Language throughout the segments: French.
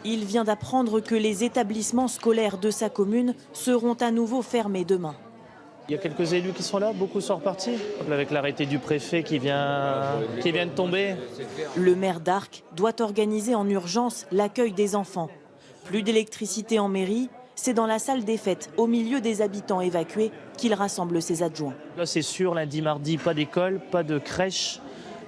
Il vient d'apprendre que les établissements scolaires de sa commune seront à nouveau fermés demain. Il y a quelques élus qui sont là, beaucoup sont repartis. Avec l'arrêté du préfet qui vient de tomber. Le maire d'Arques doit organiser en urgence l'accueil des enfants. Plus d'électricité en mairie, c'est dans la salle des fêtes, au milieu des habitants évacués, qu'il rassemble ses adjoints. Là c'est sûr, lundi, mardi, pas d'école, pas de crèche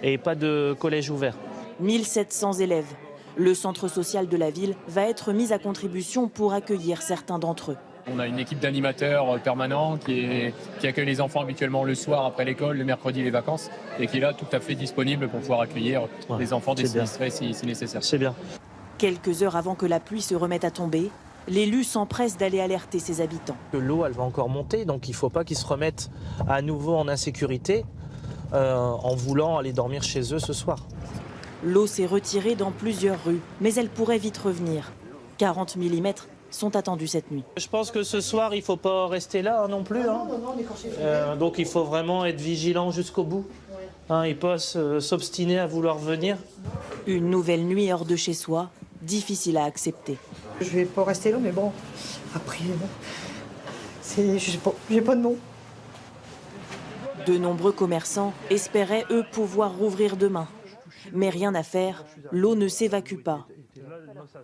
et pas de collège ouvert. 1700 élèves. Le centre social de la ville va être mis à contribution pour accueillir certains d'entre eux. On a une équipe d'animateurs permanents qui accueille les enfants habituellement le soir après l'école, le mercredi les vacances, et qui est là tout à fait disponible pour pouvoir accueillir les enfants des sinistrés si nécessaire. C'est bien. Quelques heures avant que la pluie se remette à tomber, l'élu s'empresse d'aller alerter ses habitants. L'eau, elle va encore monter, donc il ne faut pas qu'ils se remettent à nouveau en insécurité en voulant aller dormir chez eux ce soir. L'eau s'est retirée dans plusieurs rues, mais elle pourrait vite revenir. 40 mm sont attendus cette nuit. Je pense que ce soir, il ne faut pas rester là non plus. Donc il faut vraiment être vigilant jusqu'au bout. Et pas s'obstiner à vouloir venir. Une nouvelle nuit hors de chez soi, difficile à accepter. Je vais pas rester là, mais bon, après, j'ai pas de mots. De nombreux commerçants espéraient, eux, pouvoir rouvrir demain. Mais rien à faire, l'eau ne s'évacue pas.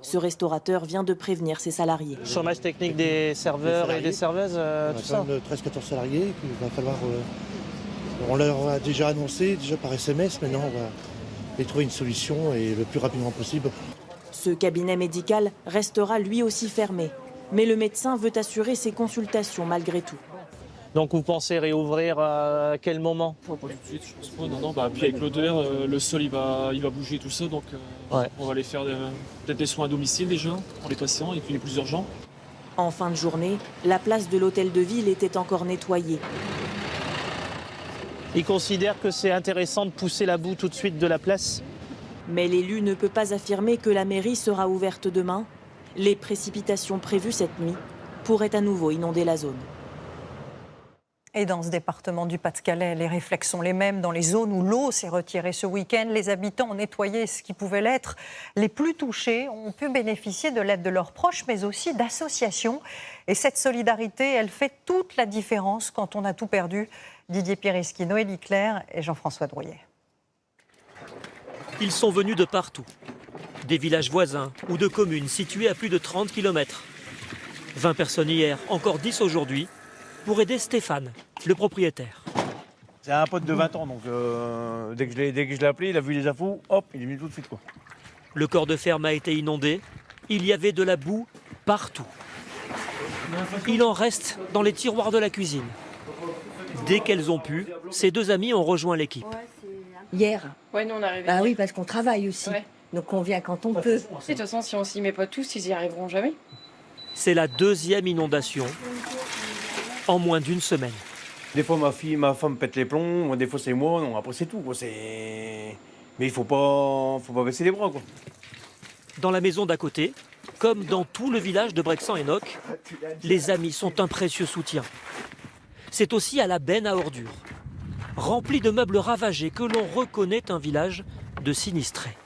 Ce restaurateur vient de prévenir ses salariés. Chômage technique des serveurs et des serveuses, tout ça. 13-14 salariés, il va falloir... on leur a déjà annoncé, par SMS, maintenant on va y trouver une solution et le plus rapidement possible. Ce cabinet médical restera lui aussi fermé. Mais le médecin veut assurer ses consultations malgré tout. Donc vous pensez réouvrir à quel moment? Pas tout de suite, je pense pas. Non, puis avec l'odeur, le sol il va bouger tout ça, donc on va aller faire peut-être des soins à domicile déjà pour les patients et puis les plus urgents. En fin de journée, la place de l'hôtel de ville était encore nettoyée. Ils considèrent que c'est intéressant de pousser la boue tout de suite de la place. Mais l'élu ne peut pas affirmer que la mairie sera ouverte demain. Les précipitations prévues cette nuit pourraient à nouveau inonder la zone. Et dans ce département du Pas-de-Calais, les réflexes sont les mêmes. Dans les zones où l'eau s'est retirée ce week-end, les habitants ont nettoyé ce qui pouvait l'être. Les plus touchés ont pu bénéficier de l'aide de leurs proches, mais aussi d'associations. Et cette solidarité, elle fait toute la différence quand on a tout perdu. Didier Pirisky, Noélie Claire et Jean-François Drouillet. Ils sont venus de partout. Des villages voisins ou de communes situées à plus de 30 km. 20 personnes hier, encore 10 aujourd'hui, pour aider Stéphane, le propriétaire. C'est un pote de 20 ans, donc dès que je l'ai appelé, il a vu les infos, hop, il est venu tout de suite, quoi. Le corps de ferme a été inondé, il y avait de la boue partout. Il en reste dans les tiroirs de la cuisine. Dès qu'elles ont pu, ces deux amis ont rejoint l'équipe. Hier. Ouais, nous on est arrivés. Bah oui, parce qu'on travaille aussi. Ouais. Donc on vient quand on peut. De toute façon, si on s'y met pas tous, ils y arriveront jamais. C'est la deuxième inondation en moins d'une semaine. Des fois, ma femme pète les plombs, des fois c'est moi, non, après c'est tout, quoi. Mais il faut pas baisser les bras, quoi. Dans la maison d'à côté, comme dans tout le village de Brexan-Enoch, les amis sont un précieux soutien. C'est aussi à la benne à ordures, remplie de meubles ravagés, que l'on reconnaît un village de sinistrés.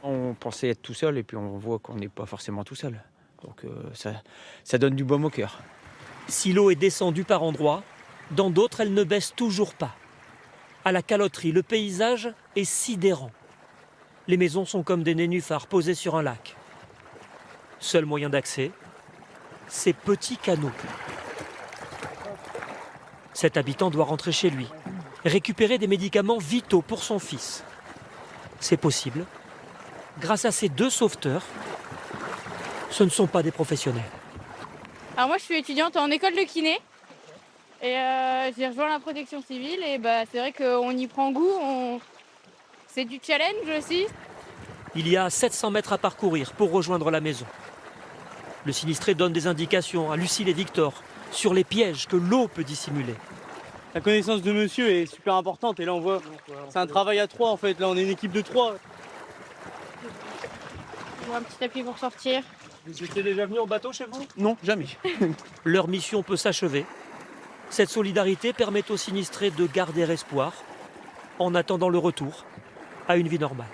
On pensait être tout seul et puis on voit qu'on n'est pas forcément tout seul. Donc ça donne du baume au cœur. Si l'eau est descendue par endroits, dans d'autres, elle ne baisse toujours pas. À la caloterie, le paysage est sidérant. Les maisons sont comme des nénuphars posés sur un lac. Seul moyen d'accès, ces petits canaux. Cet habitant doit rentrer chez lui, récupérer des médicaments vitaux pour son fils. C'est possible grâce à ces deux sauveteurs. Ce ne sont pas des professionnels. Alors moi je suis étudiante en école de kiné et j'ai rejoint la protection civile et c'est vrai qu'on y prend goût, c'est du challenge aussi. Il y a 700 mètres à parcourir pour rejoindre la maison. Le sinistré donne des indications à Lucille et Victor sur les pièges que l'eau peut dissimuler. La connaissance de monsieur est super importante et là on voit, c'est un travail à trois en fait, là on est une équipe de trois. Un petit appui pour sortir. Vous étiez déjà venu en bateau chez vous? Non, jamais. Leur mission peut s'achever. Cette solidarité permet aux sinistrés de garder espoir en attendant le retour à une vie normale.